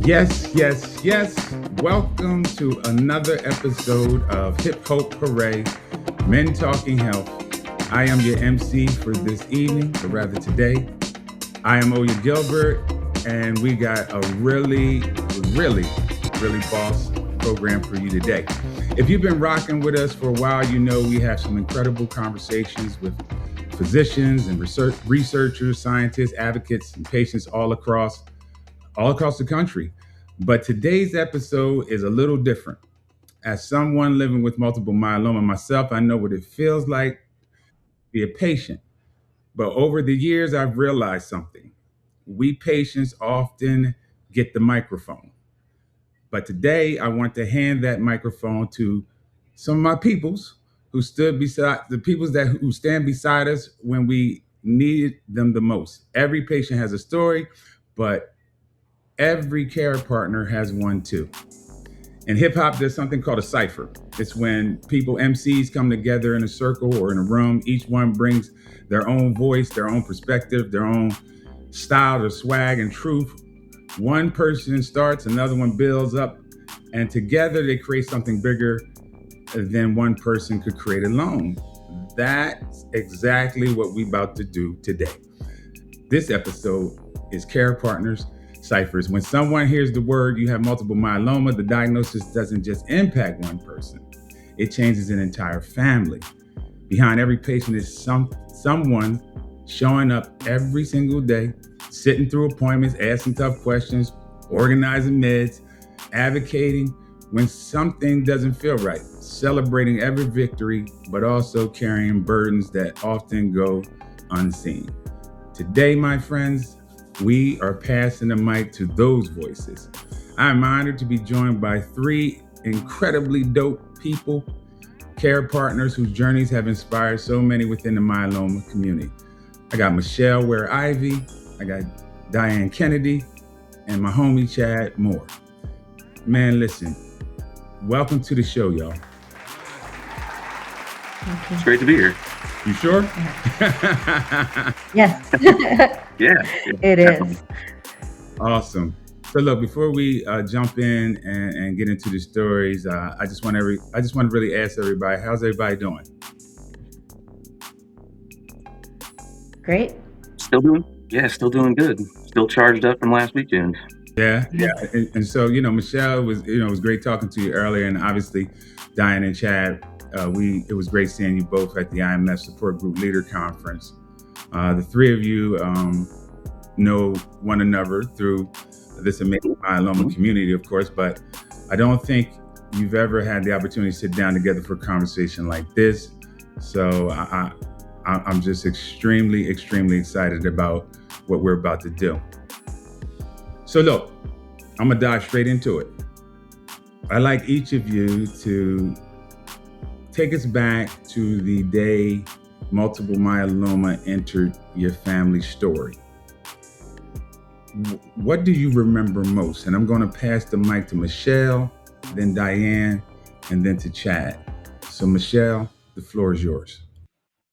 Yes, yes, yes. Welcome to another episode of Hip Hope Hooray, Men Talking Health. I am your MC for this evening, or rather today. I am Oya Gilbert, and we got a really boss program for you today. If you've been rocking with us for a while, you know we have some incredible conversations with physicians and researchers, scientists, advocates, and patients all across the country. But today's episode is a little different. As someone living with multiple myeloma myself, I know what it feels like to be a patient. But over the years, I've realized something. We patients often get the microphone. But today, I want to hand that microphone to some of my peoples who stood beside the peoples who stand beside us when we needed them the most. Every patient has a story, but every care partner has one too. In hip hop, there's something called a cipher. It's when MCs come together in a circle or in a room. Each one brings their own voice, their own perspective, their own style, their swag and truth. One person starts, another one builds up, and together they create something bigger than one person could create alone. That's exactly what we're about to do today. This episode is Care Partners Ciphers. When someone hears the word you have multiple myeloma, the diagnosis doesn't just impact one person. It changes an entire family. Behind every patient is someone showing up every single day, sitting through appointments, asking tough questions, organizing meds, advocating when something doesn't feel right, celebrating every victory, but also carrying burdens that often go unseen. Today, my friends, we are passing the mic to those voices. I'm honored to be joined by three incredibly dope people, care partners whose journeys have inspired so many within the myeloma community. I got Michelle Ware Ivy, I got Diane Kennedy, and my homie Chad Moore. Man, listen, welcome to the show, y'all. It's great to be here. You sure? Yes. Yeah. It is. Awesome. So look, before we jump in and get into the stories, I just want to really ask everybody, how's everybody doing? Great. Still doing good. Still charged up from last weekend. Yeah. And so, Michelle, it was great talking to you earlier, and obviously Diane and Chad, it was great seeing you both at the IMF Support Group Leader Conference. The three of you know one another through this amazing myeloma community, of course, but I don't think you've ever had the opportunity to sit down together for a conversation like this. So I'm just extremely excited about what we're about to do. So look, I'm gonna dive straight into it. I'd like each of you to take us back to the day multiple myeloma entered your family story. What do you remember most? And I'm going to pass the mic to Michelle, then Diane, and then to Chad. So Michelle, the floor is yours.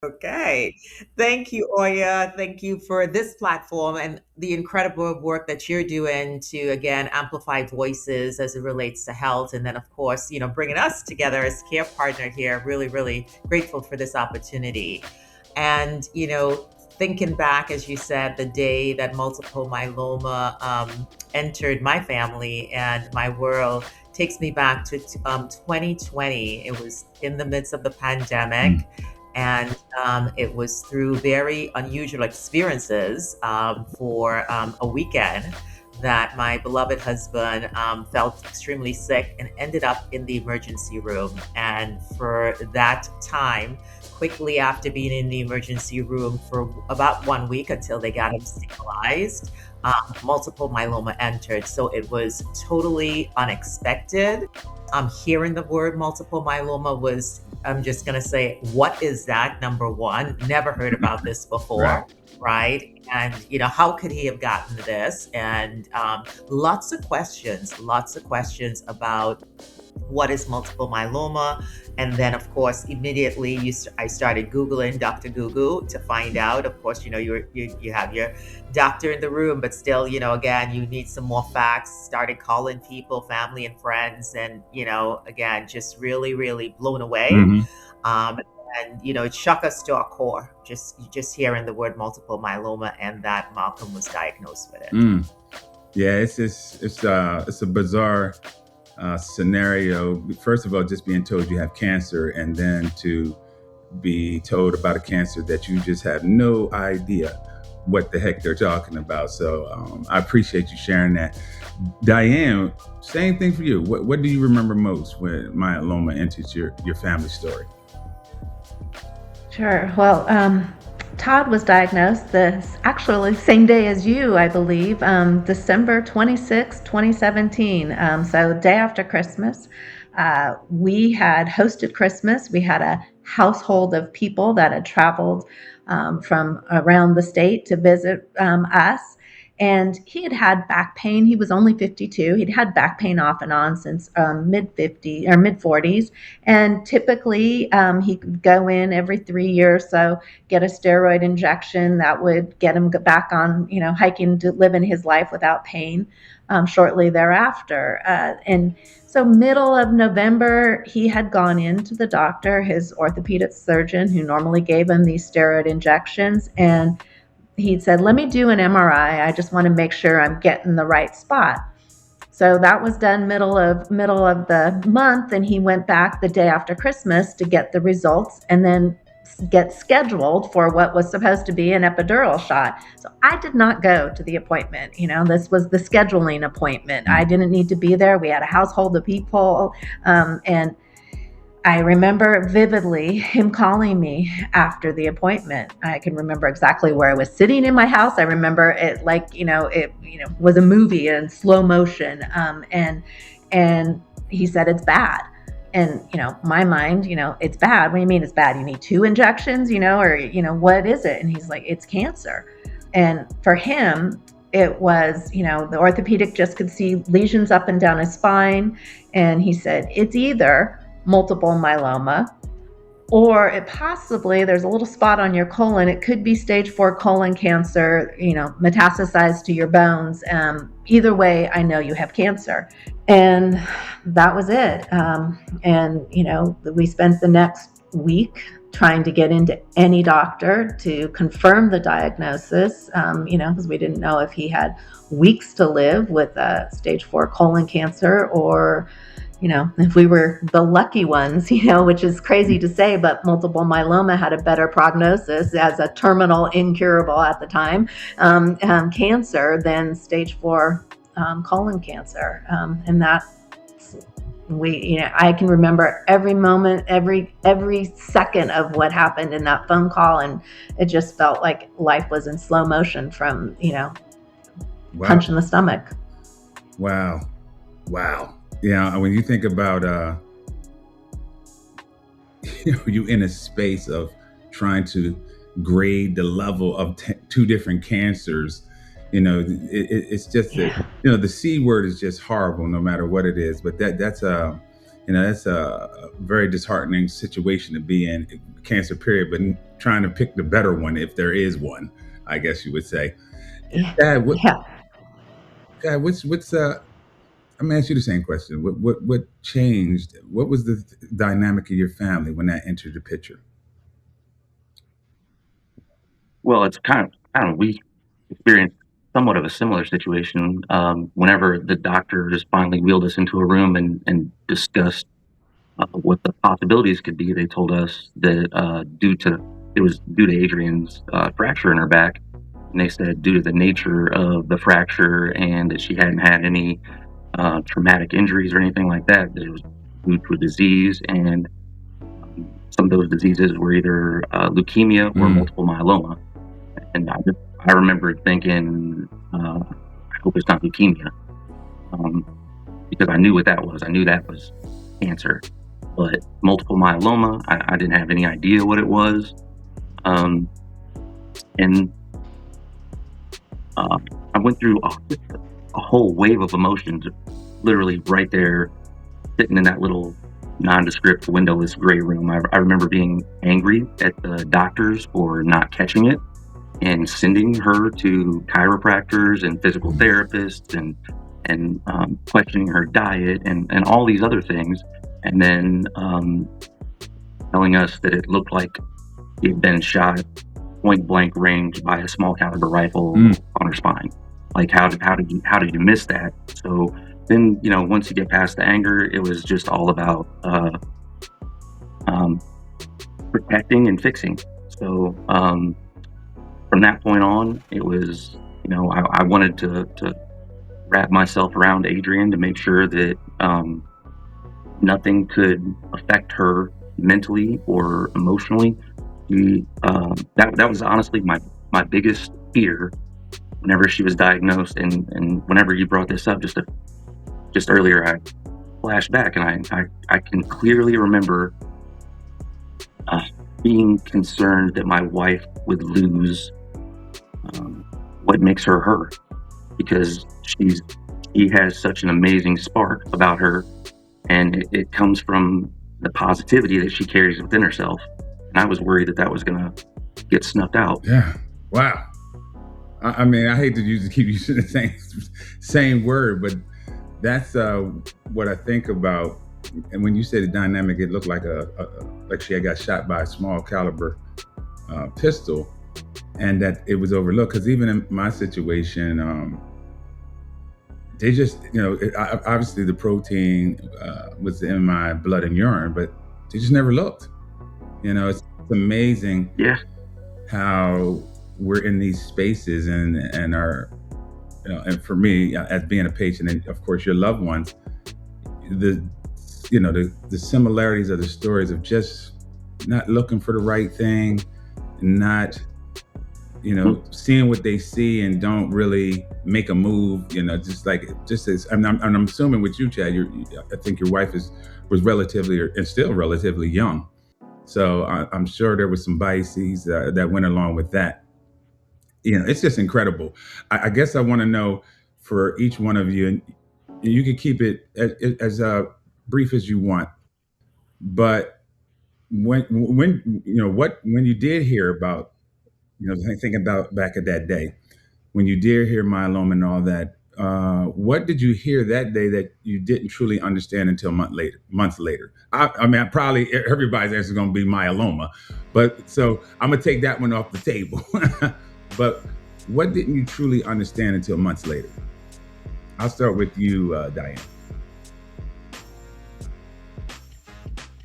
Okay. Thank you, Oya. Thank you for this platform and the incredible work that you're doing to, again, amplify voices as it relates to health. And then, of course, bringing us together as care partner here. Really grateful for this opportunity. And, thinking back, as you said, the day that multiple myeloma entered my family and my world takes me back to 2020. It was in the midst of the pandemic. And it was through very unusual experiences for a weekend that my beloved husband felt extremely sick and ended up in the emergency room. And for that time, quickly after being in the emergency room for about 1 week until they got him stabilized, multiple myeloma entered. So it was totally unexpected. Hearing the word multiple myeloma was, I'm just going to say, what is that? Number one, never heard about this before, right? And, how could he have gotten this? And lots of questions about what is multiple myeloma. And then, of course, immediately I started Googling Dr. Google to find out. Of course, you have your doctor in the room, but still, again, you need some more facts. Started calling people, family and friends, and, again, just really, really blown away. Hmm. And, it shook us to our core, just hearing the word multiple myeloma and that Malcolm was diagnosed with it. Yeah, it's a bizarre scenario. First of all, just being told you have cancer, and then to be told about a cancer that you just have no idea what the heck they're talking about. So I appreciate you sharing that. Diane, same thing for you. What do you remember most when myeloma enters your family story? Sure. Well, Todd was diagnosed actually same day as you, I believe, December 26, 2017. So day after Christmas. We had hosted Christmas. We had a household of people that had traveled from around the state to visit us. And he had had back pain. He was only 52. He'd had back pain off and on since mid 50s or mid 40s. And typically he could go in every 3 years or so, get a steroid injection that would get him back on, hiking, to living his life without pain shortly thereafter. And so middle of November, he had gone into the doctor, his orthopedic surgeon, who normally gave him these steroid injections. And he said, let me do an MRI. I just want to make sure I'm getting the right spot. So that was done middle of the month. And he went back the day after Christmas to get the results and then get scheduled for what was supposed to be an epidural shot. So I did not go to the appointment. This was the scheduling appointment. I didn't need to be there. We had a household of people. And I remember vividly him calling me after the appointment. I can remember exactly where I was sitting in my house. I remember it like, it was a movie in slow motion. And he said, it's bad. And, my mind, it's bad. What do you mean it's bad? You need 2 injections, or, what is it? And he's like, it's cancer. And for him, it was, the orthopedic just could see lesions up and down his spine. And he said, it's either multiple myeloma, or it possibly, there's a little spot on your colon. It could be stage 4 colon cancer, metastasized to your bones. Either way, I know you have cancer. And that was it. And we spent the next week trying to get into any doctor to confirm the diagnosis, because we didn't know if he had weeks to live with stage 4 colon cancer, or if we were the lucky ones, which is crazy to say, but multiple myeloma had a better prognosis as a terminal, incurable at the time, cancer than stage 4 colon cancer. And that I can remember every moment, every second of what happened in that phone call. And it just felt like life was in slow motion from, Wow. punch in the stomach. Wow. When you think about, you in a space of trying to grade the level of 2 different cancers, it's just that, the C word is just horrible no matter what it is. But that's a very disheartening situation to be in, cancer period, but trying to pick the better one, if there is one, I guess you would say. Dad, what's I'm gonna ask you the same question. What changed? What was the dynamic of your family when that entered the picture? Well, it's kind of we experienced somewhat of a similar situation. Whenever the doctors finally wheeled us into a room and discussed what the possibilities could be, they told us that it was due to Adrian's fracture in her back, and they said due to the nature of the fracture and that she hadn't had any traumatic injuries or anything like that it was due to a disease, and some of those diseases were either leukemia or multiple myeloma. And I remember thinking, I hope it's not leukemia, because I knew what that was. I knew that was cancer. But multiple myeloma, I didn't have any idea what it was. And I went through a whole wave of emotions, literally right there sitting in that little nondescript windowless gray room. I remember being angry at the doctors for not catching it and sending her to chiropractors and physical therapists and questioning her diet and all these other things. And then telling us that it looked like she had been shot point blank range by a small caliber rifle on her spine. Like how did you miss that? So then, once you get past the anger, it was just all about protecting and fixing. So from that point on, it was, I wanted to wrap myself around Adrienne to make sure that nothing could affect her mentally or emotionally. That was honestly my biggest fear whenever she was diagnosed, and whenever you brought this up just earlier, I flashed back and I can clearly remember being concerned that my wife would lose what makes her her, because she has such an amazing spark about her, and it comes from the positivity that she carries within herself. And I was worried that was gonna get snuffed out. Yeah. Wow. I mean, I hate to keep using the same word, but that's what I think about. And when you say the dynamic, it looked like like she had got shot by a small caliber pistol, and that it was overlooked. Because even in my situation, they just, obviously the protein was in my blood and urine, but they just never looked. It's amazing how we're in these spaces and our, and for me, as being a patient, and of course your loved ones, the similarities of the stories of just not looking for the right thing, not, seeing what they see and don't really make a move, just as I'm assuming with you, Chad, I think your wife was relatively and still relatively young. So I'm sure there was some biases that went along with that. It's just incredible. I guess I want to know for each one of you, and you can keep it as brief as you want, but when you did hear about, thinking about back at that day, when you did hear myeloma and all that, what did you hear that day that you didn't truly understand until months later? I mean, probably everybody's answer is going to be myeloma, but so I'm going to take that one off the table. But what didn't you truly understand until months later? I'll start with you, Diane.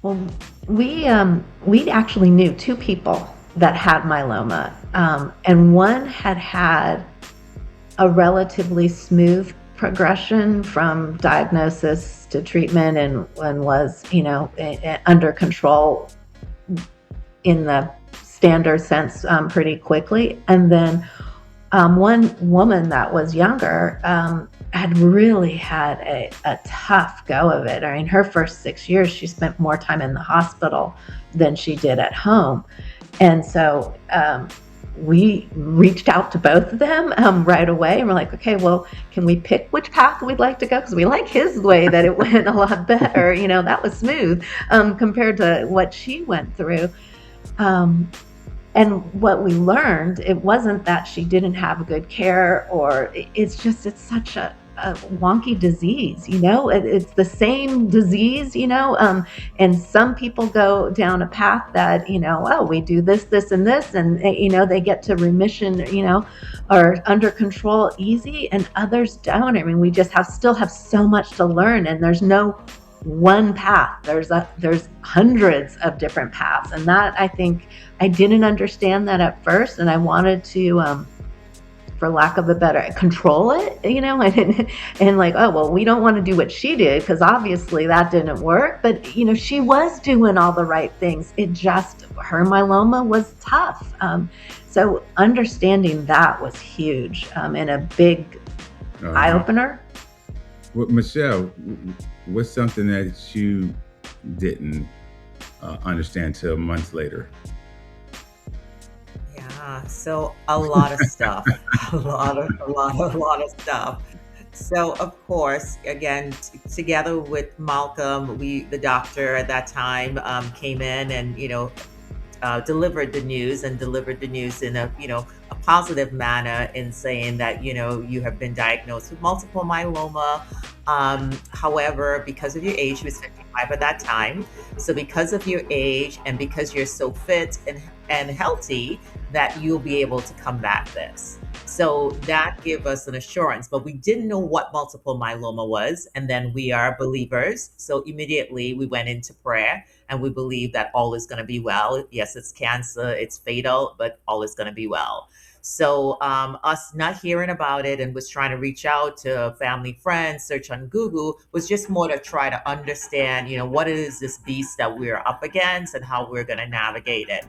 Well, we actually knew two people that had myeloma, and one had a relatively smooth progression from diagnosis to treatment and was, under control in the standard sense pretty quickly. And then one woman that was younger had really had a tough go of it. I mean, her first 6 years, she spent more time in the hospital than she did at home. And so we reached out to both of them right away, and we're like, okay, well, can we pick which path we'd like to go? Because we like his way, that it went a lot better. That was smooth compared to what she went through. And what we learned, it wasn't that she didn't have good care, or it's such a wonky disease, it's the same disease, and some people go down a path that, we do this, and this, and, they get to remission, or under control easy, and others don't. I mean, we just still have so much to learn, and there's no one path. There's hundreds of different paths, and that, I think, I didn't understand that at first, and I wanted to, for lack of a better, control it, and like, oh, well, we don't want to do what she did, because obviously that didn't work, but, she was doing all the right things. It just, her myeloma was tough. So understanding that was huge, and a big eye-opener. Well, Michelle, what's something that you didn't understand till months later? Yeah, so a lot of stuff, a lot of stuff. So of course, again, together with Malcolm, the doctor at that time, came in and delivered the news, and delivered the news in a positive manner, in saying that you have been diagnosed with multiple myeloma. However, because of your age, he was 55 at that time. So because of your age and because you're so fit and healthy, that you'll be able to combat this. So that gave us an assurance, but we didn't know what multiple myeloma was. And then we are believers. So immediately we went into prayer, and we believe that all is going to be well. Yes, it's cancer, it's fatal, but all is going to be well. So us not hearing about it and was trying to reach out to family, friends, search on Google, was just more to try to understand, what is this beast that we're up against and how we're going to navigate it.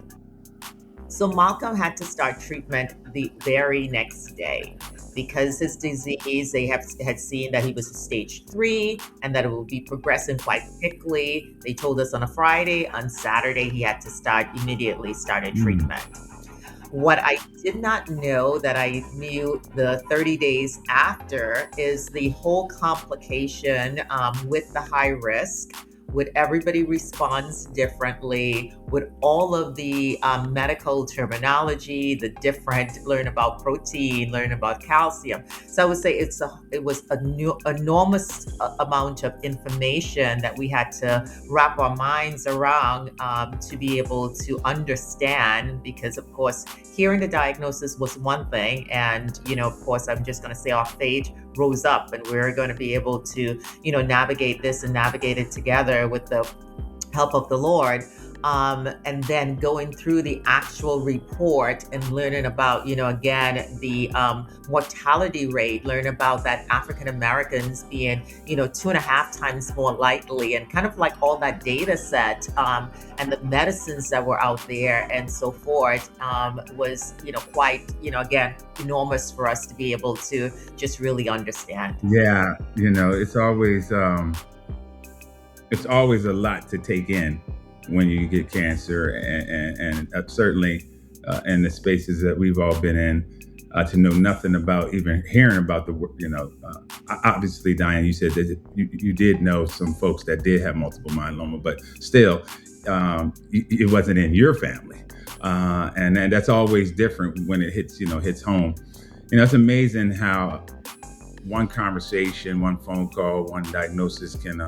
So Malcolm had to start treatment the very next day because his disease, they had seen that he was stage 3 and that it would be progressing quite quickly. They told us on a Friday. On Saturday, he had to immediately started treatment. What I did not know that I knew the 30 days after is the whole complication with the high risk. With everybody responds differently, with all of the medical terminology, the different, learn about protein, learn about calcium. So I would say it was a new enormous amount of information that we had to wrap our minds around to be able to understand, because of course, hearing the diagnosis was one thing. And, of course, I'm just going to say our faith rose up, and we're going to be able to, navigate this and navigate it together with the help of the Lord. And then going through the actual report and learning about, again, the mortality rate, learn about that African Americans being, 2.5 times more likely, and kind of like all that data set and the medicines that were out there and so forth was, quite, again, enormous for us to be able to just really understand. Yeah, it's always a lot to take in when you get cancer, and certainly in the spaces that we've all been in, to know nothing about, even hearing about obviously, Diane, you said that you did know some folks that did have multiple myeloma, but still, it wasn't in your family, and that's always different when it hits home. It's amazing how one conversation, one phone call, one diagnosis can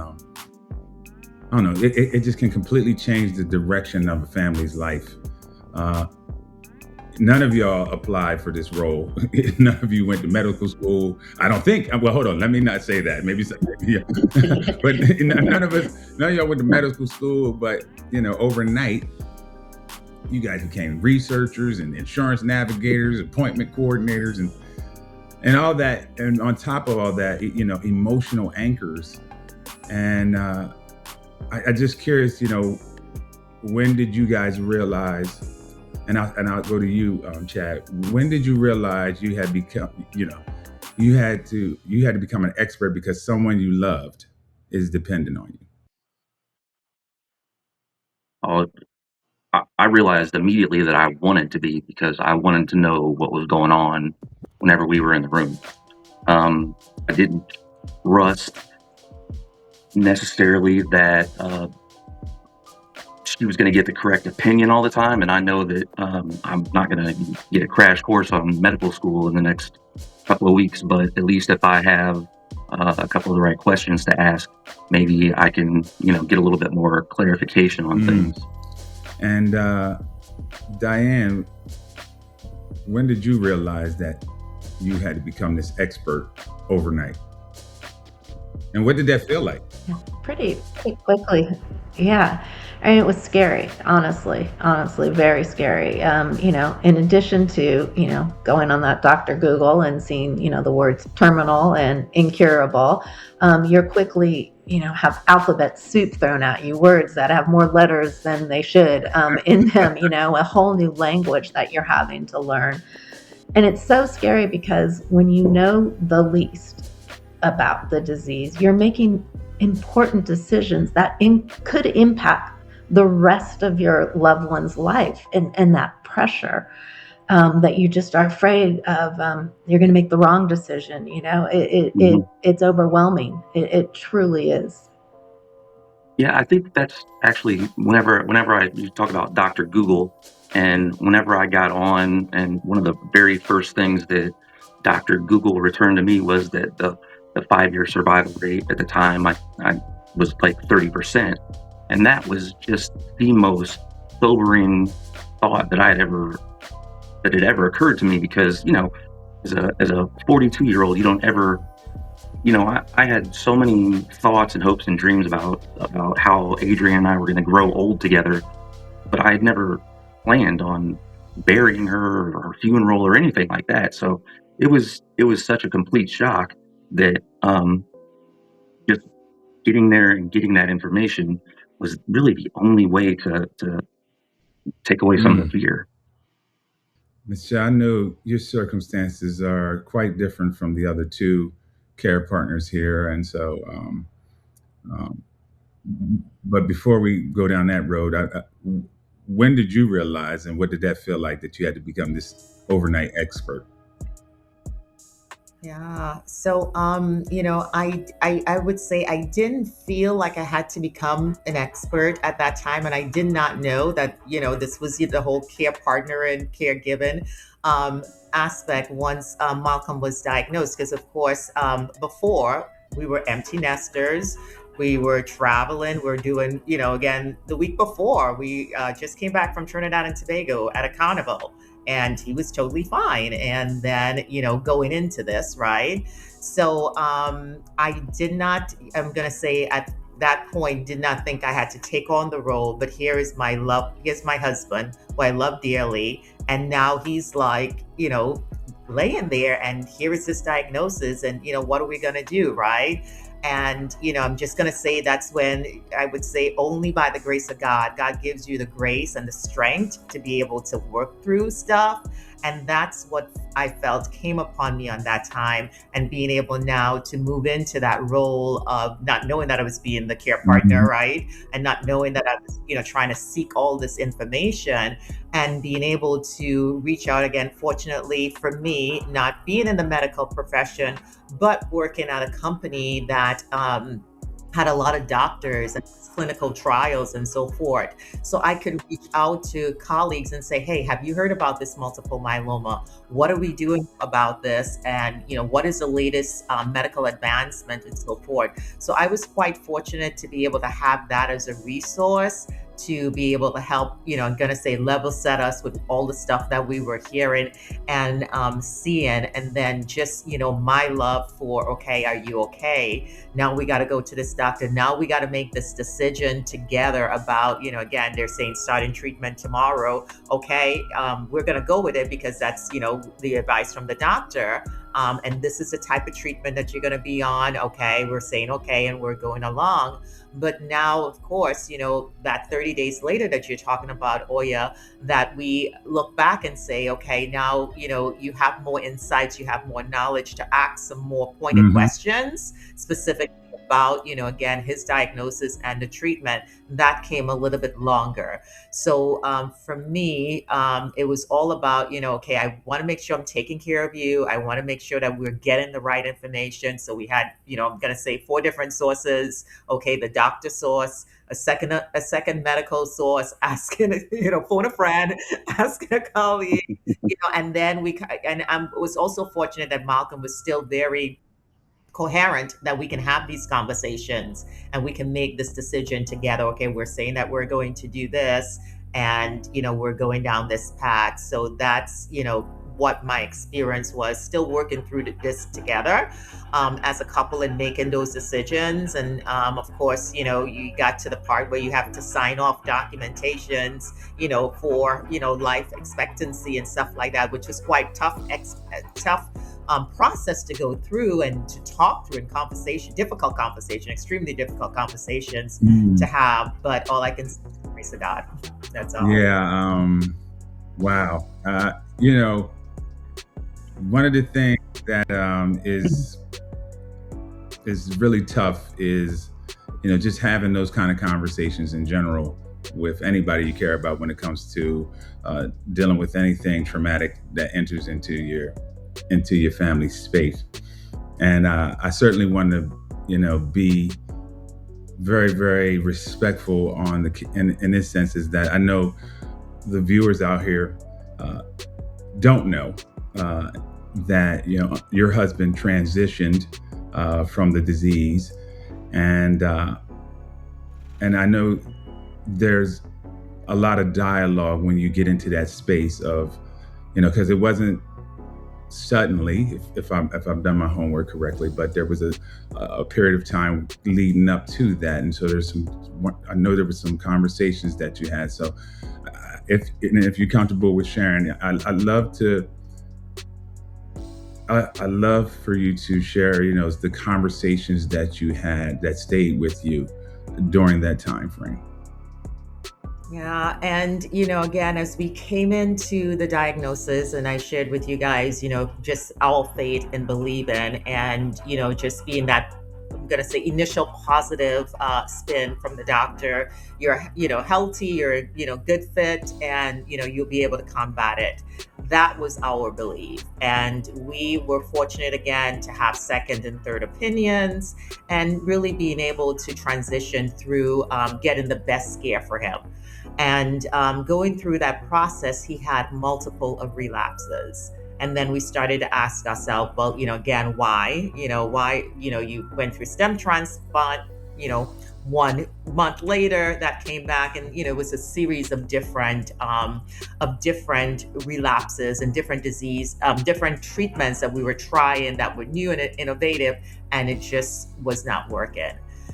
I don't know. It just can completely change the direction of a family's life. None of y'all applied for this role. None of you went to medical school. I don't think. Well, hold on. Let me not say that. Maybe, yeah. But none of y'all went to medical school. But overnight, you guys became researchers and insurance navigators, appointment coordinators, and all that. And on top of all that, emotional anchors. And I just curious, when did you guys realize, and I'll go to you, Chad, when did you realize you had become, you had to become an expert because someone you loved is dependent on you? I realized immediately that I wanted to be, because I wanted to know what was going on whenever we were in the room. I didn't trust necessarily that she was going to get the correct opinion all the time. And I know that I'm not going to get a crash course on medical school in the next couple of weeks, but at least if I have a couple of the right questions to ask, maybe I can, get a little bit more clarification on things. And Diane, when did you realize that you had to become this expert overnight? And what did that feel like? Pretty quickly. Yeah. I mean, it was scary, honestly, very scary. In addition to, going on that Dr. Google and seeing, the words terminal and incurable, you're quickly, have alphabet soup thrown at you, words that have more letters than they should in them, a whole new language that you're having to learn. And it's so scary because when you know the least about the disease, you're making important decisions that could impact the rest of your loved one's life, and that pressure. that you just are afraid of, you're going to make the wrong decision. It's overwhelming. It truly is. Yeah, I think that's actually whenever you talk about Dr. Google, and whenever I got on, and one of the very first things that Dr. Google returned to me was that the 5-year survival rate at the time I was like 30%. And that was just the most sobering thought that had ever occurred to me, because, as a 42-year-old, you don't ever, I had so many thoughts and hopes and dreams about how Adrienne and I were going to grow old together, but I had never planned on burying her or funeral or anything like that. So it was such a complete shock that just getting there and getting that information was really the only way to take away some of the fear. Michelle, I know your circumstances are quite different from the other two care partners here, and so, but before we go down that road, when did you realize, and what did that feel like, that you had to become this overnight expert? Yeah. So, I would say I didn't feel like I had to become an expert at that time, and I did not know that this was the whole care partner and caregiving aspect once Malcolm was diagnosed. Because of course, before we were empty nesters. We were traveling. We were doing, again, the week before, we just came back from Trinidad and Tobago at a carnival, and he was totally fine. And then, going into this, right? So I did not, I'm going to say at that point, did not think I had to take on the role. But here's my husband, who I love dearly. And now he's like, laying there, and here is this diagnosis, and, what are we going to do, right? And, I'm just going to say that's when I would say only by the grace of God gives you the grace and the strength to be able to work through stuff. And that's what I felt came upon me on that time, and being able now to move into that role of not knowing that I was being the care partner, right? And not knowing that I was, trying to seek all this information, and being able to reach out again. Fortunately for me, not being in the medical profession, but working at a company that had a lot of doctors and clinical trials and so forth. So I could reach out to colleagues and say, hey, have you heard about this multiple myeloma? What are we doing about this? And, what is the latest medical advancement and so forth? So I was quite fortunate to be able to have that as a resource, to be able to help, I'm going to say level set us with all the stuff that we were hearing and seeing. And then just, my love for, okay, are you okay? Now we got to go to this doctor. Now we got to make this decision together about, again, they're saying starting treatment tomorrow. Okay, we're going to go with it because that's, the advice from the doctor. And this is the type of treatment that you're going to be on. Okay, we're saying okay, and we're going along. But now, of course, that 30 days later that you're talking about, Oya, that we look back and say, okay, now, you have more insights, you have more knowledge to ask some more pointed questions, specifically about, again, his diagnosis and the treatment. That came a little bit longer. So for me, it was all about, okay, I want to make sure I'm taking care of you. I want to make sure that we're getting the right information. So we had, I'm going to say 4 different sources. Okay, the doctor source, a second medical source, asking, phone a friend, asking a colleague, and then I was also fortunate that Malcolm was still very coherent, that we can have these conversations and we can make this decision together. Okay, we're saying that we're going to do this, and we're going down this path. So that's what my experience was, still working through this together as a couple and making those decisions. And of course, you got to the part where you have to sign off documentations, for life expectancy and stuff like that, which was quite tough process to go through and to talk through, and difficult conversation, extremely difficult conversations to have. But all I can say is grace of God. That's all. Yeah. Wow. One of the things that is really tough is, just having those kind of conversations in general with anybody you care about when it comes to dealing with anything traumatic that enters into your family space. And I certainly want to, be very, very respectful on in this sense, is that I know the viewers out here don't know that your husband transitioned from the disease, and I know there's a lot of dialogue when you get into that space of, because it wasn't suddenly, if I've done my homework correctly, but there was a period of time leading up to that, and so I know there was some conversations that you had. So if you're comfortable with sharing, I'd love to. I love for you to share, the conversations that you had that stayed with you during that time frame. Yeah. And, again, as we came into the diagnosis, and I shared with you guys, just our faith and believing, and, just being that, I'm going to say, initial positive spin from the doctor. You're, healthy, you're, good fit, and, you'll be able to combat it. That was our belief. And we were fortunate, again, to have second and third opinions, and really being able to transition through getting the best care for him. And going through that process, he had multiple of relapses. And then we started to ask ourselves, well, again, why? You went through stem transplant, 1 month later that came back, and it was a series of different relapses and different disease, different treatments that we were trying that were new and innovative, and it just was not working.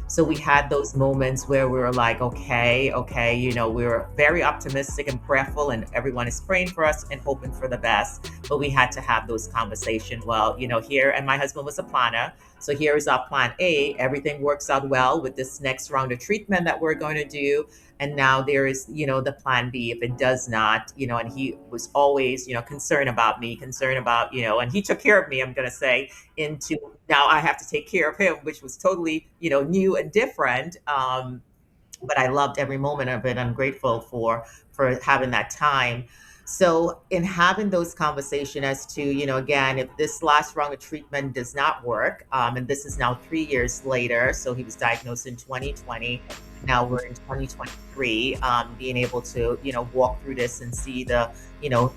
So we had those moments where we were like, okay, we were very optimistic and prayerful, and everyone is praying for us and hoping for the best. But we had to have those conversations. Well, here, and my husband was a planner. So here is our plan A. Everything works out well with this next round of treatment that we're going to do. And now there is, the plan B if it does not, and he was always, concerned about me, and he took care of me, I'm going to say, into now I have to take care of him, which was totally, new and different. But I loved every moment of it. I'm grateful for having that time. So in having those conversations as to, again, if this last round of treatment does not work, and this is now 3 years later, so he was diagnosed in 2020. Now we're in 2023, being able to, walk through this and see the,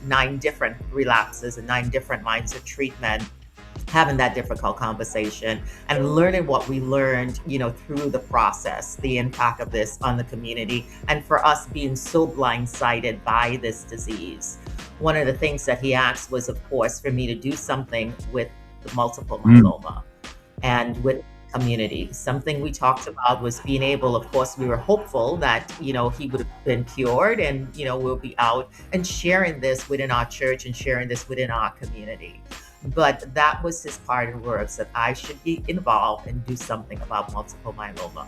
9 different relapses and 9 different lines of treatment, having that difficult conversation and learning what we learned, through the process, the impact of this on the community, and for us being so blindsided by this disease. One of the things that he asked was, of course, for me to do something with the multiple myeloma and with community. Something we talked about was being able, of course, we were hopeful that, he would have been cured, and, we'll be out and sharing this within our church and sharing this within our community. But that was his parting words, that I should be involved and do something about multiple myeloma.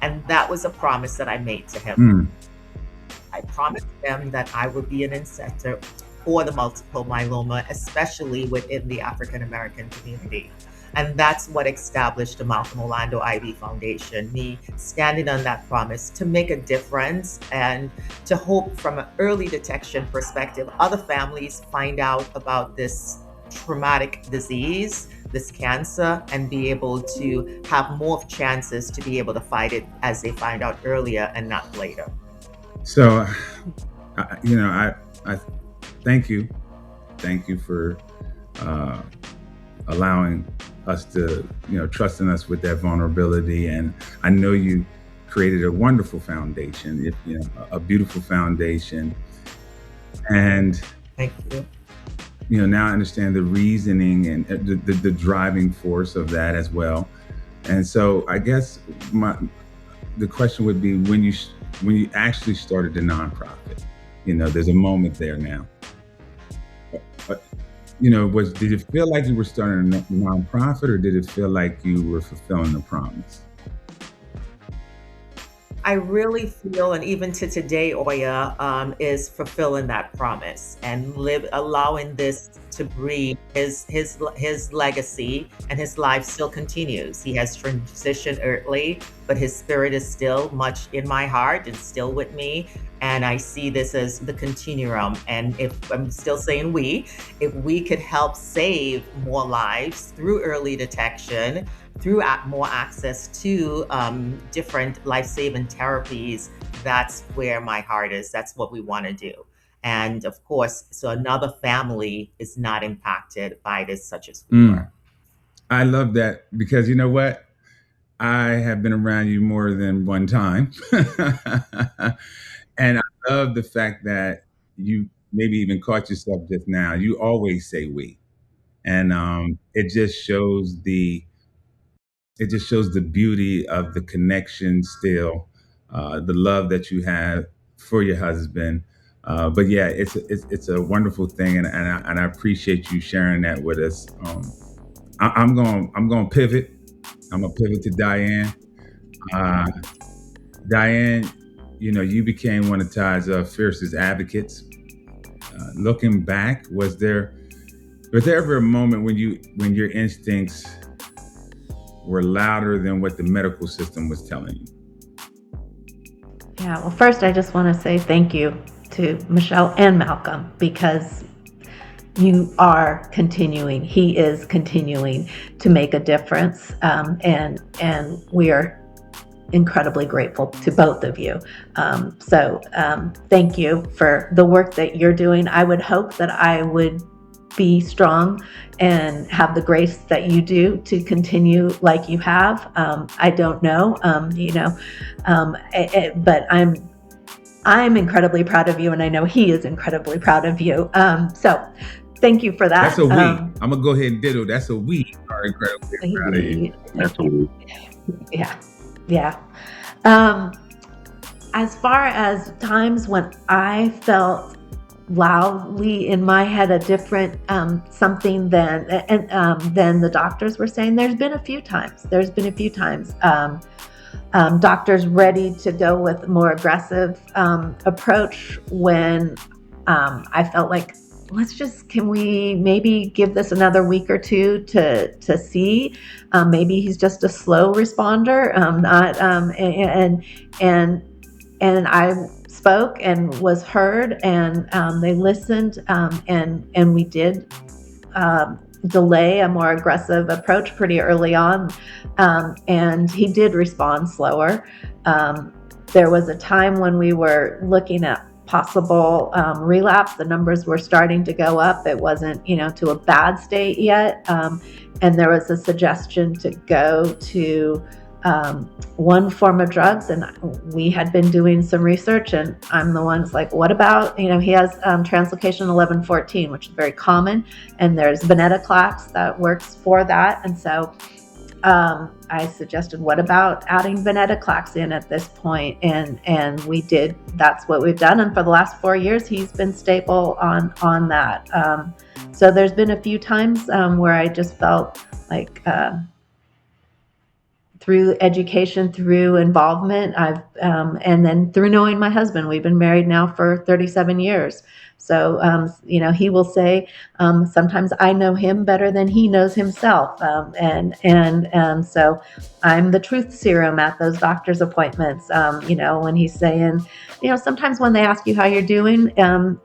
And that was a promise that I made to him. I promised him that I would be an incentive for the multiple myeloma, especially within the African American community. And that's what established the Malcolm Orlando Ivy Foundation, me standing on that promise to make a difference and to hope from an early detection perspective, other families find out about this traumatic disease, this cancer, and be able to have more chances to be able to fight it as they find out earlier and not later. So, I thank you. Thank you for allowing us to, trusting us with that vulnerability. And I know you created a wonderful foundation, a beautiful foundation. And thank you. Now I understand the reasoning and the driving force of that as well. And so I guess the question would be, when you actually started the nonprofit, there's a moment there now. Did it feel like you were starting a nonprofit, or did it feel like you were fulfilling the promise? I really feel, and even to today, Oya, is fulfilling that promise and allowing this to breathe. His legacy and his life still continues. He has transitioned earthly, but his spirit is still much in my heart and still with me. And I see this as the continuum. And if I'm still saying if we could help save more lives through early detection, through more access to different life-saving therapies, that's where my heart is. That's what we want to do. And of course, so another family is not impacted by this, such as we were. I love that, because you know what? I have been around you more than one time. And I love the fact that you maybe even caught yourself just now. You always say we. And it just shows the beauty of the connection still, the love that you have for your husband. But yeah, it's a wonderful thing, and I appreciate you sharing that with us. I'm going to pivot. I'm going to pivot to Diane. Diane, you became one of Todd's fiercest advocates. Looking back, was there ever a moment when your instincts were louder than what the medical system was telling you? Yeah, well, first I just want to say thank you to Michelle and Malcolm, because you are continuing, he is continuing to make a difference, and we are incredibly grateful to both of you. So thank you for the work that you're doing. I would hope that I would be strong and have the grace that you do to continue like you have. I don't know, but I'm incredibly proud of you, and I know he is incredibly proud of you. So thank you for that. That's a we. I'm gonna go ahead and diddle. That's a we are incredibly proud of you. That's a we. Yeah. As far as times when I felt loudly in my head a different something than the doctors were saying, there's been a few times. Doctors ready to go with a more aggressive approach when I felt like, can we maybe give this another week or two to see? Maybe he's just a slow responder, and I spoke and was heard, and they listened, and we did delay a more aggressive approach pretty early on, and he did respond slower. There was a time when we were looking at possible relapse. The numbers were starting to go up. It wasn't, to a bad state yet. And there was a suggestion to go to one form of drugs. And we had been doing some research, and I'm the one's like, what about, he has translocation 1114, which is very common. And there's venetoclax that works for that. And so I suggested, what about adding venetoclax in at this point? And we did. That's what we've done. And for the last 4 years, he's been stable on that. So there's been a few times where I just felt like through education, through involvement, and then through knowing my husband. We've been married now for 37 years. So, he will say, sometimes I know him better than he knows himself. And so I'm the truth serum at those doctor's appointments. When he's saying, sometimes when they ask you how you're doing,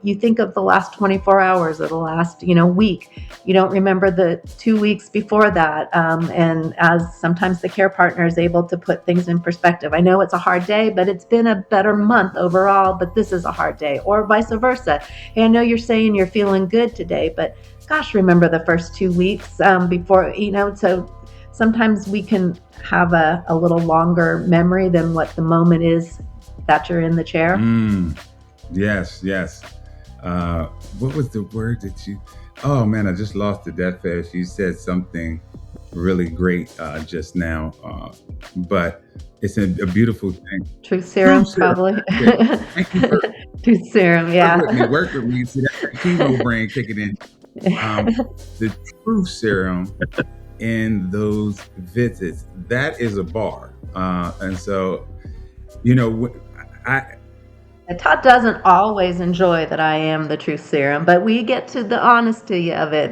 you think of the last 24 hours or the last, week. You don't remember the 2 weeks before that. And as sometimes the care partner is able to put things in perspective. I know it's a hard day, but it's been a better month overall, but this is a hard day, or vice versa. Hey, I know you're saying you're feeling good today, but gosh, remember the first 2 weeks before, so sometimes we can have a little longer memory than what the moment is that you're in the chair. Yes. What was the word that oh man, I just lost it that fast. You said something really great just now, but it's a beautiful thing. Truth serum, probably. Thank you for Truth serum, yeah. Work with me. See, that chemo brain kicking in. The truth serum in those visits, that is a bar. And so, Todd doesn't always enjoy that I am the truth serum, but we get to the honesty of it.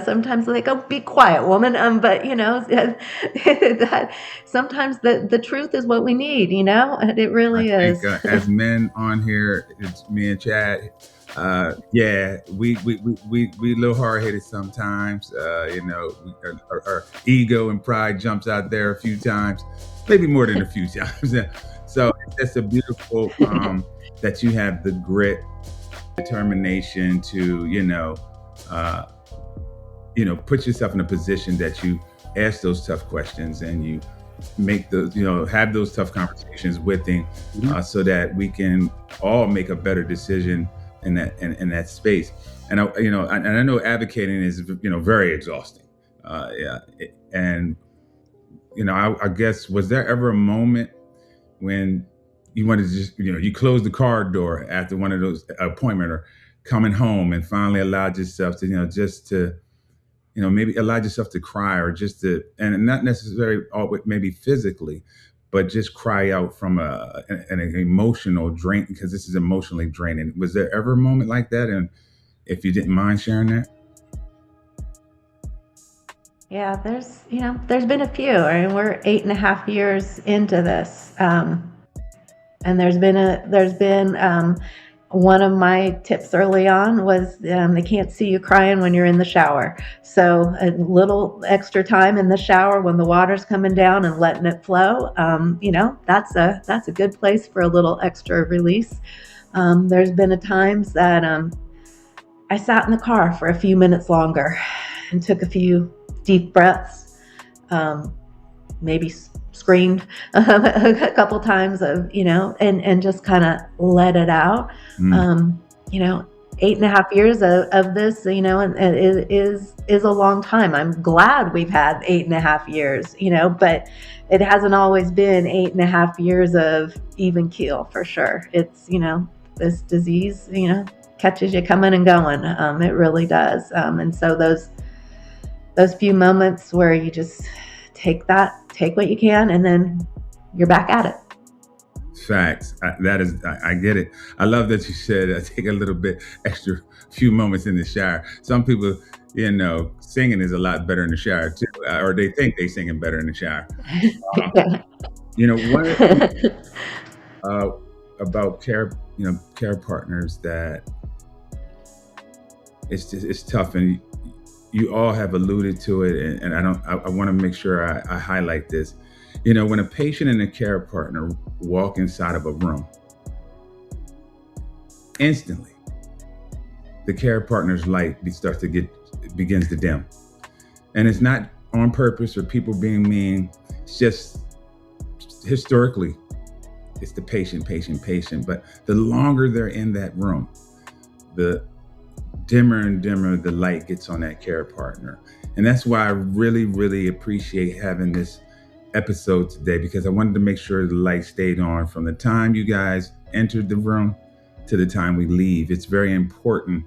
Sometimes like, oh, be quiet, woman. But that sometimes the truth is what we need. And it I really think is. as men on here, it's me and Chad. Yeah, we a little hard headed sometimes. Our ego and pride jumps out there a few times, maybe more than a few times. So it's a beautiful that you have the grit, determination to put yourself in a position that you ask those tough questions and you make those have those tough conversations with him, so that we can all make a better decision in that space. And I know advocating is very exhausting. And I guess, was there ever a moment when you wanted to just you closed the car door after one of those appointment, or coming home, and finally allowed yourself to just to maybe allow yourself to cry, or just to, and not necessarily always maybe physically, but just cry out from an emotional drain, because this is emotionally draining. Was there ever a moment like that? And if you didn't mind sharing that. Yeah, there's been a few. I mean, we're 8.5 years into this, and there's been one of my tips early on was they can't see you crying when you're in the shower. So a little extra time in the shower when the water's coming down and letting it flow, that's a good place for a little extra release. There's been times that I sat in the car for a few minutes longer and took a few deep breaths, maybe screamed a couple times and just kind of let it out. 8.5 years of this, and it is a long time. I'm glad we've had 8.5 years, but it hasn't always been 8.5 years of even keel, for sure. It's, this disease, catches you coming and going. It really does. And so those few moments where you just take what you can, and then you're back at it. Facts. I get it. I love that you said take a little bit extra few moments in the shower. Some people, singing is a lot better in the shower too, or they think they singing better in the shower. One about care partners, that it's tough, and you all have alluded to it, and I want to make sure I highlight this. When a patient and a care partner walk inside of a room, instantly the care partner's light begins to dim. And it's not on purpose or people being mean. It's just historically, it's the patient. But the longer they're in that room, the dimmer and dimmer the light gets on that care partner. And that's why I really, really appreciate having this episode today, because I wanted to make sure the light stayed on from the time you guys entered the room to the time we leave. It's very important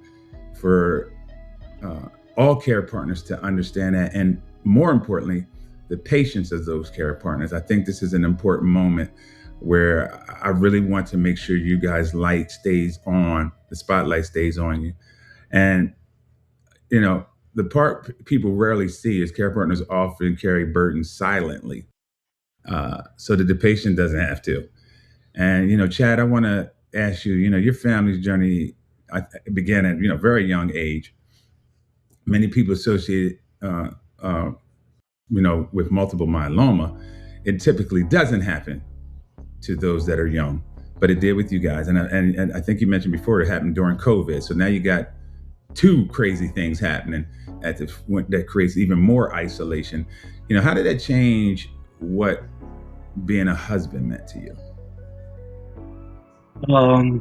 for all care partners to understand that, and more importantly, the patients of those care partners. I think this is an important moment where I really want to make sure you guys' light stays on, the spotlight stays on you. And the part people rarely see is care partners often carry burdens silently, so that the patient doesn't have to. And, Chad, I want to ask you, your family's journey began at, very young age. Many people associate, with multiple myeloma. It typically doesn't happen to those that are young, but it did with you guys. And I think you mentioned before it happened during COVID. So now you got two crazy things happening that creates even more isolation. How did that change what being a husband meant to you? I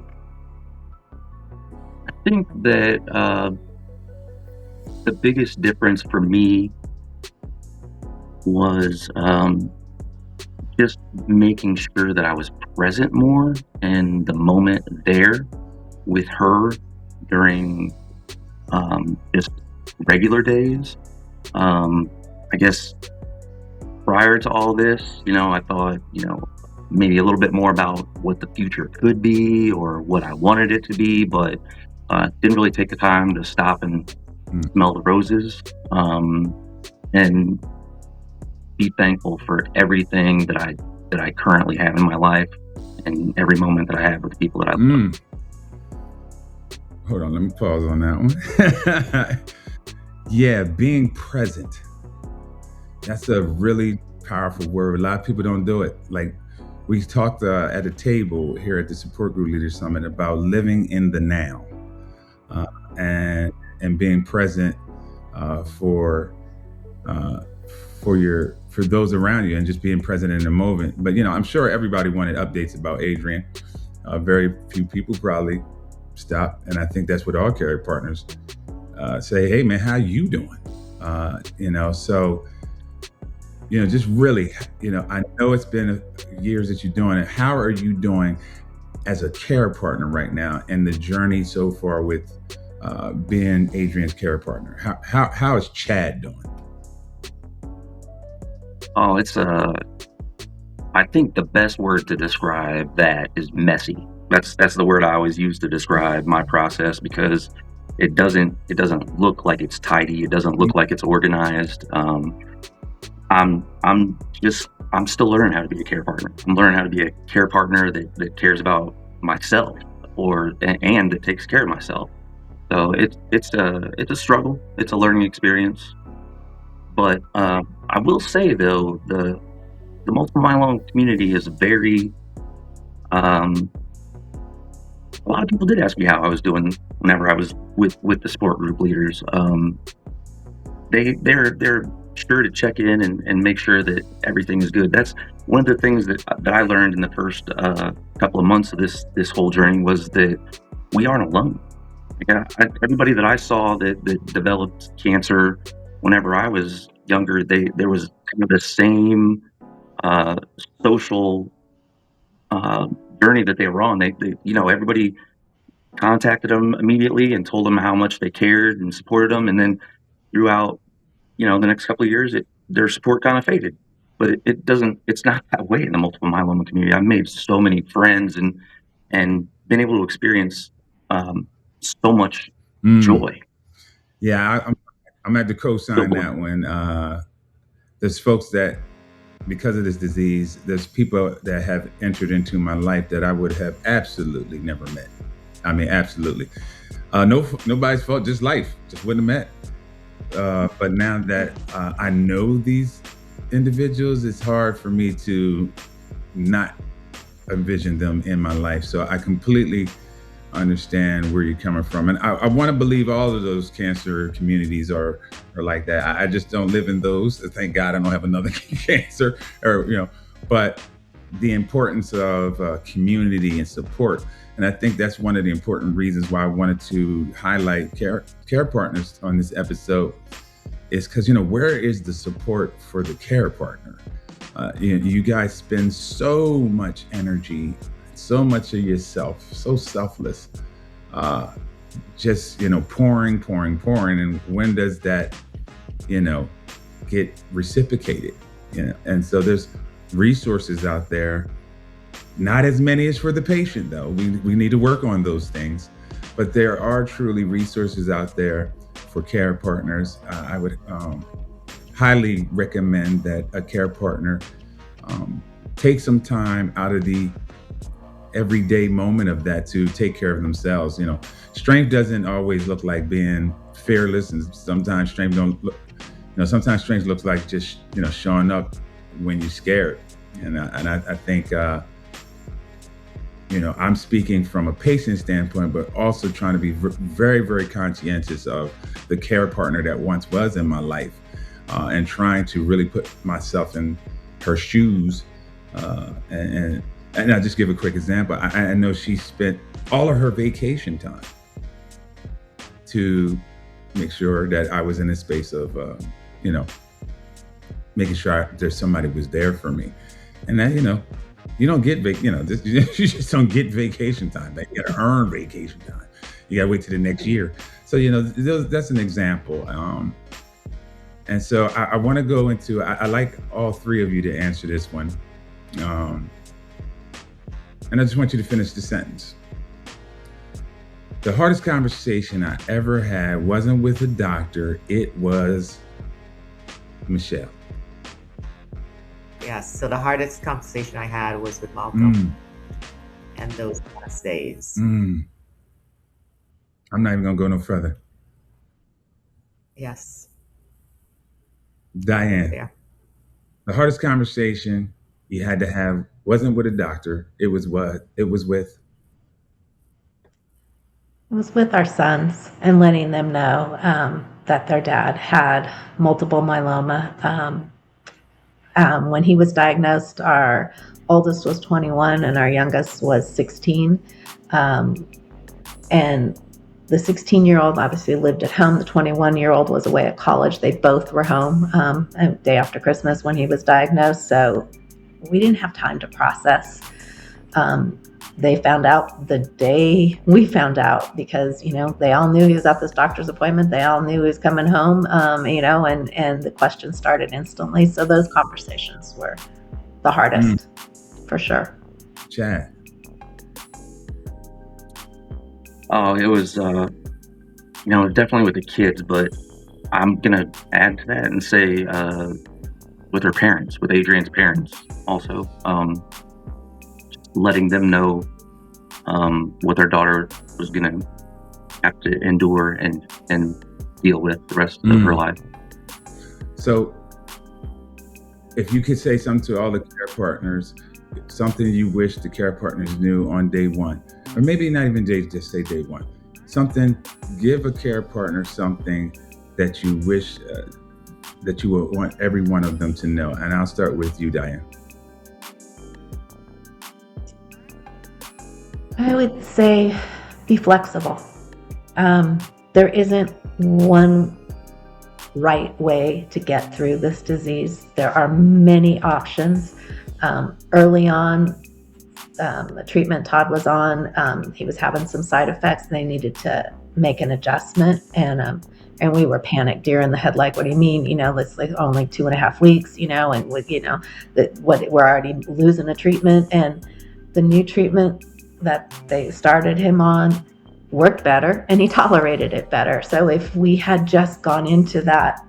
think that the biggest difference for me was just making sure that I was present more in the moment there with her during just regular days. I guess prior to all this, I thought, maybe a little bit more about what the future could be or what I wanted it to be, but didn't really take the time to stop and smell the roses, and be thankful for everything that I currently have in my life and every moment that I have with the people that I love. Hold on, let me pause on that one. Yeah, being present. That's a really powerful word. A lot of people don't do it. Like, we talked at a table here at the Support Group Leaders Summit about living in the now, and being present for those around you, and just being present in the moment. But I'm sure everybody wanted updates about Adrian. Very few people probably stop, and I think that's what all care partners say. Hey, man, how you doing? So. Just really, I know it's been years that you're doing it. How are you doing as a care partner right now, and the journey so far with being Adrian's care partner? How is Chad doing? Oh, it's I think the best word to describe that is messy. That's the word I always use to describe my process, because it doesn't look like it's tidy. It doesn't look like it's organized. I'm still learning how to be a care partner. I'm learning how to be a care partner that cares about myself, and that takes care of myself. So it's a struggle. It's a learning experience. But I will say, though, the multiple myeloma community is very. A lot of people did ask me how I was doing whenever I was with the support group leaders. They're sure to check in and make sure that everything is good. That's one of the things that I learned in the first couple of months of this whole journey, was that we aren't alone. Everybody that I saw that developed cancer whenever I was younger, there was kind of the same social journey that they were on. They everybody contacted them immediately and told them how much they cared and supported them, and then throughout the next couple of years, their support kind of faded. But it's not that way in the multiple myeloma community. I've made so many friends and been able to experience so much joy. Yeah, I'm at the co-sign that one. There's folks that, because of this disease, there's people that have entered into my life that I would have absolutely never met. I mean, absolutely. Nobody's fault, just life. Just wouldn't have met. But now that I know these individuals, it's hard for me to not envision them in my life. So I completely understand where you're coming from. And I want to believe all of those cancer communities are like that. I just don't live in those. Thank God I don't have another cancer, but the importance of community and support. And I think that's one of the important reasons why I wanted to highlight care partners on this episode, is because, where is the support for the care partner? You guys spend so much energy, so much of yourself, so selfless, just, pouring. And when does that, get reciprocated? And so there's resources out there. Not as many as for the patient, though. We need to work on those things. But there are truly resources out there for care partners. I would highly recommend that a care partner take some time out of the everyday moment of that to take care of themselves. Strength doesn't always look like being fearless, and sometimes strength sometimes strength looks like just showing up when you're scared. And I think I'm speaking from a patient standpoint, but also trying to be very, very conscientious of the care partner that once was in my life, and trying to really put myself in her shoes. And I'll just give a quick example. I know she spent all of her vacation time to make sure that I was in a space of, making sure there's somebody was there for me. And that, you don't get, you just don't get vacation time. You got to earn vacation time. You got to wait till the next year. So, that's an example. And so I want to go into, I like all three of you to answer this one. And I just want you to finish the sentence. The hardest conversation I ever had wasn't with a doctor, it was Michelle. Yes. So the hardest conversation I had was with Malcolm and those last days. I'm not even going to go no further. Yes. Diane, Yeah. the hardest conversation you had to have wasn't with a doctor, it was what? It was with? It was with our sons and letting them know that their dad had multiple myeloma. When he was diagnosed, our oldest was 21 and our youngest was 16. And the 16-year-old obviously lived at home. The 21-year-old was away at college. They both were home a day after Christmas when he was diagnosed. So we didn't have time to process. They found out the day we found out because, they all knew he was at this doctor's appointment. They all knew he was coming home, and the questions started instantly. So those conversations were the hardest, for sure. Chad. Oh, it was, definitely with the kids, but I'm going to add to that and say with her parents, with Adrian's parents also, letting them know what their daughter was going to have to endure and deal with the rest of her life. So if you could say something to all the care partners, something you wish the care partners knew on day one, or maybe not even just say day one, give a care partner something that you wish that you would want every one of them to know. And I'll start with you, Diane. I would say be flexible. There isn't one right way to get through this disease. There are many options. Early on, the treatment Todd was on, he was having some side effects. They needed to make an adjustment, and we were panicked, deer in the headlight. What do you mean? It's like only 2.5 weeks. And with we're already losing a treatment, and the new treatment that they started him on worked better, and he tolerated it better. So if we had just gone into that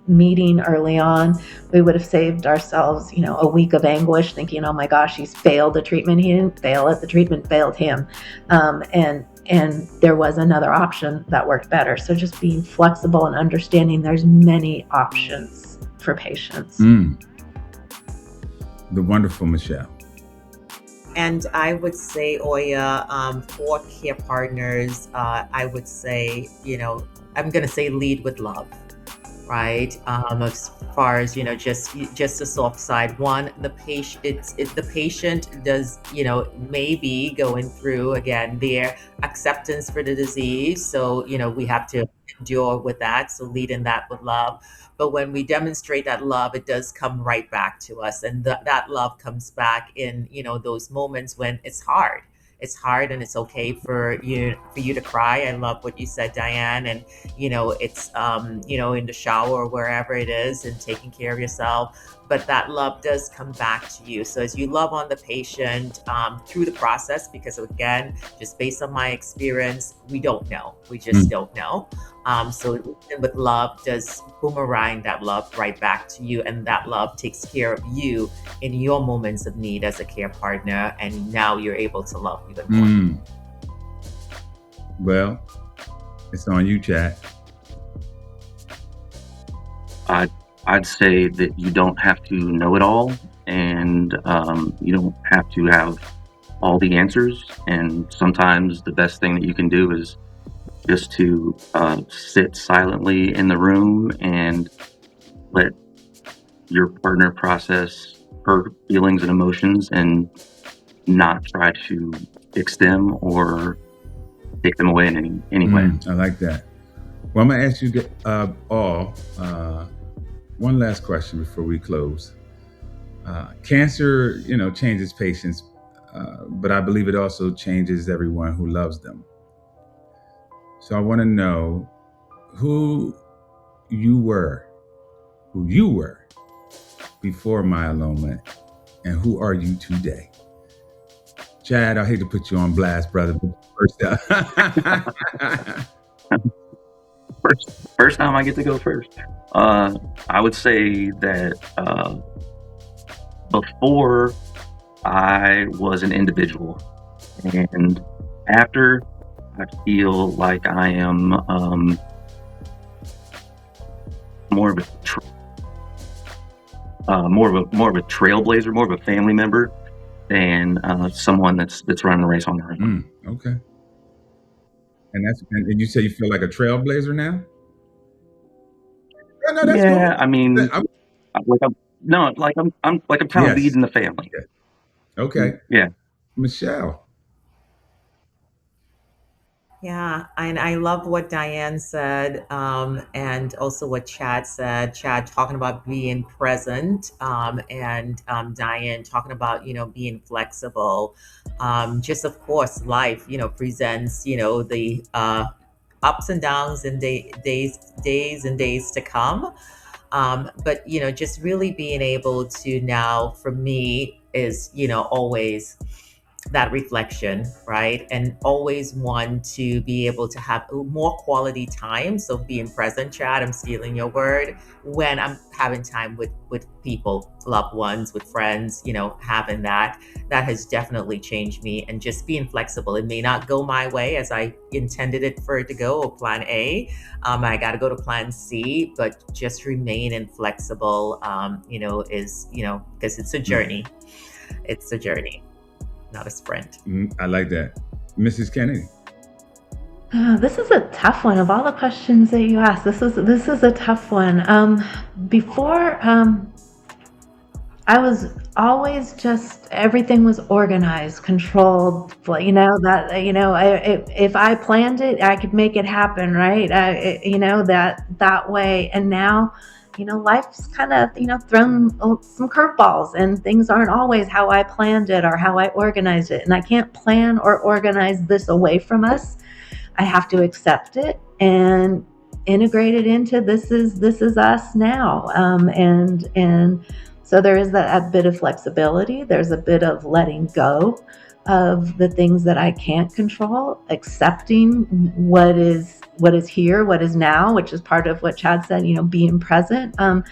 meeting early on, we would have saved ourselves, a week of anguish thinking, oh my gosh, he's failed the treatment. He didn't fail it. The treatment failed him. And there was another option that worked better. So just being flexible and understanding there's many options for patients. The wonderful Michelle. And I would say, Oya, for care partners, I would say, I'm going to say lead with love. Right. As far as, just the soft side. One, the patient does, maybe going through again their acceptance for the disease. So, we have to endure with that. So lead in that with love. But when we demonstrate that love, it does come right back to us. And that love comes back in, those moments when it's hard. It's hard, and it's okay for you to cry. I love what you said, Diane. And, it's, in the shower or wherever it is, and taking care of yourself. But that love does come back to you. So as you love on the patient through the process, because again, just based on my experience, we don't know. We just don't know. So with love does boomerang that love right back to you. And that love takes care of you in your moments of need as a care partner. And now you're able to love even more. Well, it's on you, Chad. I'd say that you don't have to know it all, and you don't have to have all the answers. And sometimes the best thing that you can do is just to sit silently in the room and let your partner process her feelings and emotions, and not try to fix them or take them away in any way. I like that. Well, I'm going to ask you all one last question before we close. Cancer, changes patients, but I believe it also changes everyone who loves them. So I want to know who you were before myeloma, and who are you today? Chad, I hate to put you on blast, brother. But first up. First time I get to go first. I would say that before I was an individual, and after I feel like I am more of a trailblazer, more of a family member than someone that's running a race on their own. Okay. And you say you feel like a trailblazer now? No, that's Yeah, cool. I mean, I'm kind of leading the family. Okay. Yeah. Michelle. Yeah, and I love what Diane said, and also what Chad said. Chad talking about being present, and Diane talking about being flexible. Just of course, life presents the ups and downs and days and days to come. But just really being able to now, for me, is always that reflection, right? And always want to be able to have more quality time. So being present, Chad, I'm stealing your word, when I'm having time with people, loved ones, with friends, having that has definitely changed me. And just being flexible. It may not go my way as I intended it for it to go, or plan A. I got to go to plan C, but just remaining flexible, is, because it's a journey. It's a journey, not a sprint. I like that. Mrs. Kennedy. This is a tough one. Of all the questions that you asked, this is a tough one. Before, I was always just, everything was organized, controlled. If I planned it, I could make it happen, right? That way. And now, life's kind of, thrown some curveballs, and things aren't always how I planned it or how I organized it. And I can't plan or organize this away from us. I have to accept it and integrate it into this is us now. And so there is a bit of flexibility. There's a bit of letting go of the things that I can't control, accepting what is here, what is now, which is part of what Chad said, being present. I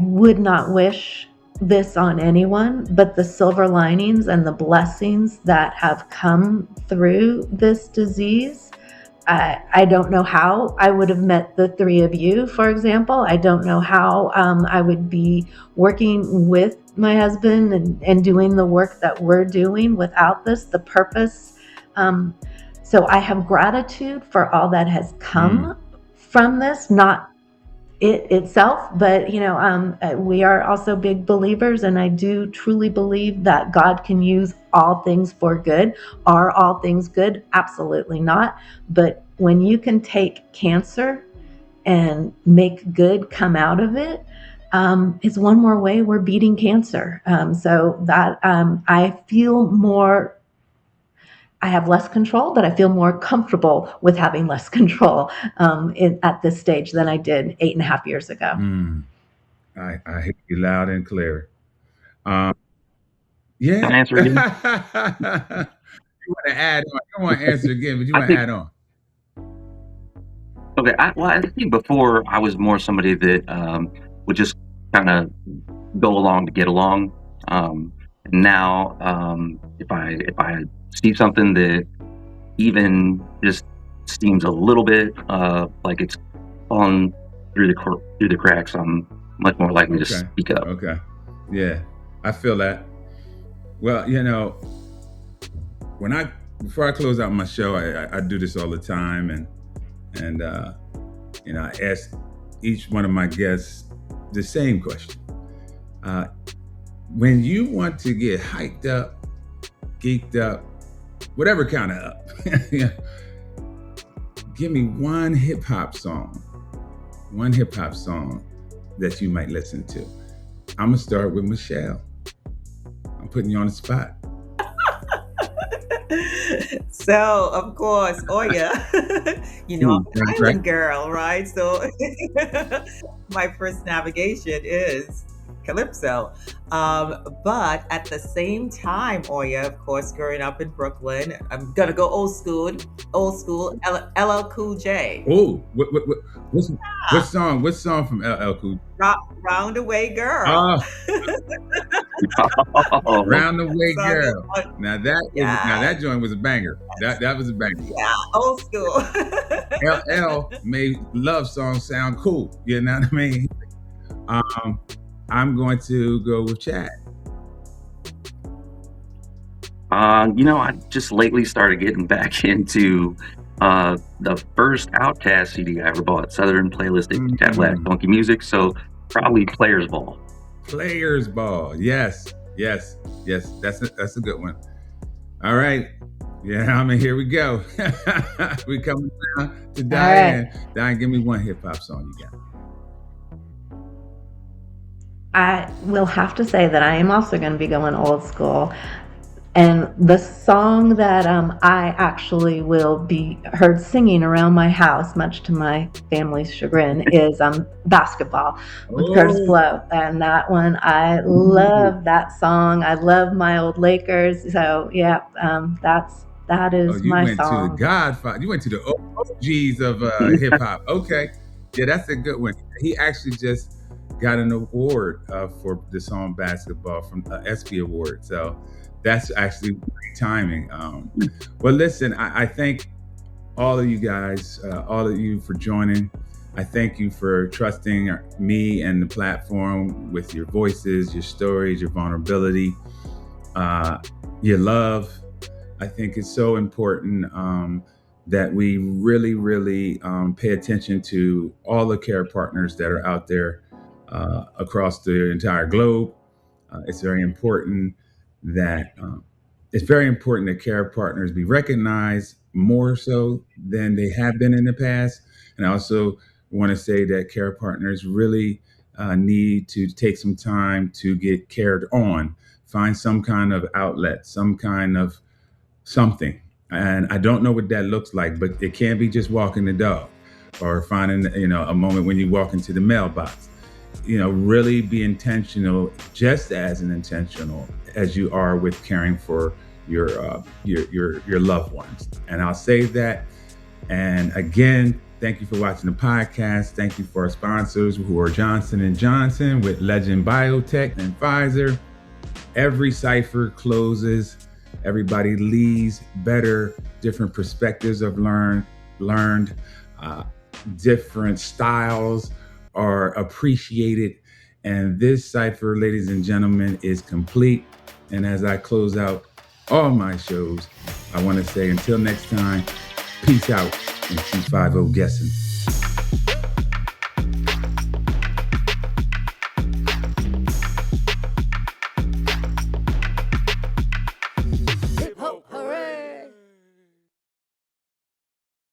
would not wish this on anyone, but the silver linings and the blessings that have come through this disease, I don't know how I would have met the three of you, for example. I don't know how I would be working with my husband and doing the work that we're doing without this, the purpose. So I have gratitude for all that has come from this, not it itself, but we are also big believers, and I do truly believe that God can use all things for good. Are all things good? Absolutely not. But when you can take cancer and make good come out of it, it's one more way we're beating cancer. So that I feel more, I have less control, but I feel more comfortable with having less control at this stage than I did 8.5 years ago. I hear you loud and clear. Can I answer again? You want to add on? You don't want to answer again, but you want to add on. Okay. I think before I was more somebody that would just kind of go along to get along. Now, if I see something that even just seems a little bit like it's falling through the cracks, I'm much more likely to speak up. Okay. Yeah, I feel that. Well, before I close out my show, I do this all the time, and I ask each one of my guests the same question. When you want to get hyped up, geeked up, whatever kind of up, give me one hip hop song that you might listen to. I'm gonna start with Michelle. I'm putting you on the spot. So, of course, Oya, I'm an island girl, right? So my first navigation is Calypso. But at the same time, Oya, of course, growing up in Brooklyn, I'm gonna go old school, LL Cool J. Oh, what song from LL Cool? Round Away Girl. Oh, Oh, Round the Way Song is, Girl. Now yeah, that joint was a banger. That was a banger. yeah, old school. LL made love songs sound cool. You know what I mean? Um, I'm going to go with Chad. I just lately started getting back into the first Outkast CD I ever bought, Southern Playlist Cadillac Funky Music. So probably Players Ball. Players Ball. Yes. That's a good one. All right. Yeah, I mean, here we go. We coming down to Diane. right. Diane, give me one hip hop song you got. I will have to say that I am also going to be going old school. And the song that I actually will be heard singing around my house, much to my family's chagrin, is Basketball with Curtis Oh, Blow. And that one, I love that song. I love my old Lakers. So, yeah, that oh, is you my went to the song. Godfather. You went to the OGs of hip hop. Okay. Yeah, that's a good one. He actually just got an award for the song Basketball from ESPY Award. So that's actually great timing. Well, listen, I thank all of you guys, all of you for joining. I thank you for trusting me and the platform with your voices, your stories, your vulnerability, your love. I think it's so important that we really, really pay attention to all the care partners that are out there across the entire globe. It's very important that care partners be recognized more so than they have been in the past. And I also want to say that care partners really need to take some time to get cared on, find some kind of outlet, some kind of something. And I don't know what that looks like, but it can't be just walking the dog or finding, a moment when you walk into the mailbox. Really be intentional, just as intentional as you are with caring for your loved ones. And I'll say that. And again, thank you for watching the podcast. Thank you for our sponsors, who are Johnson & Johnson with Legend Biotech and Pfizer. Every Cipher closes. Everybody leaves better, different perspectives of learned, different styles are appreciated. And this Cipher, ladies and gentlemen, is complete. And as I close out all my shows, I want to say until next time, peace out and C50 guessing.